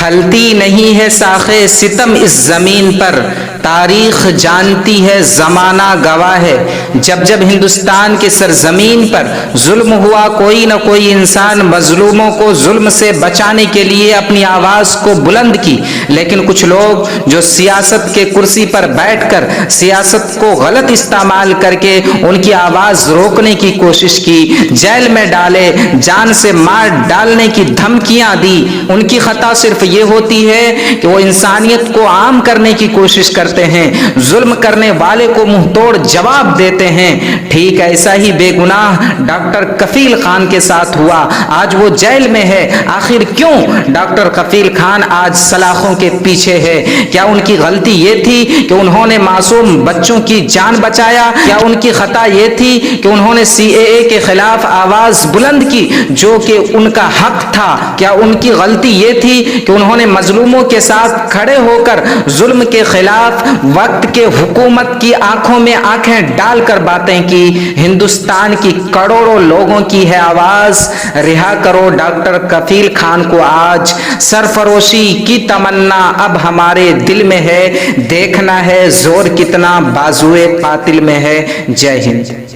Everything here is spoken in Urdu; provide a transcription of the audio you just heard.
پھلتی نہیں ہے ساخے ستم اس زمین پر، تاریخ جانتی ہے زمانہ گواہ ہے۔ جب جب ہندوستان کی سرزمین پر ظلم ہوا، کوئی نہ کوئی انسان مظلوموں کو ظلم سے بچانے کے لیے اپنی آواز کو بلند کی، لیکن کچھ لوگ جو سیاست کے کرسی پر بیٹھ کر سیاست کو غلط استعمال کر کے ان کی آواز روکنے کی کوشش کی، جیل میں ڈالے، جان سے مار ڈالنے کی دھمکیاں دی۔ ان کی خطا صرف یہ ہوتی ہے کہ وہ انسانیت کو عام کرنے کی کوشش کرتے ہیں، ظلم کرنے والے کو منہ توڑ جواب دیتے ہیں۔ ٹھیک ایسا ہی بے گناہ ڈاکٹر کفیل خان کے ساتھ ہوا، آج وہ جیل میں ہے۔ آخر کیوں ڈاکٹر کفیل خان آج سلاخوں کے پیچھے ہے؟ کیا ان کی غلطی یہ تھی کہ انہوں نے معصوم بچوں کی جان بچایا؟ کیا ان کی خطا یہ تھی کہ انہوں نے CAA کے خلاف آواز بلند کی جو کہ ان کا حق تھا؟ کیا ان کی غلطی یہ تھی کہ انہوں نے مظلوموں کے ساتھ کھڑے ہو کر ظلم کے خلاف وقت کے حکومت کی آنکھوں میں آنکھیں ڈال کر باتیں کی؟ ہندوستان کی کروڑوں لوگوں کی ہے آواز، رہا کرو ڈاکٹر کفیل خان کو آج۔ سرفروشی کی تمنا اب ہمارے دل میں ہے، دیکھنا ہے زور کتنا بازوئے قاتل میں ہے۔ جے ہند۔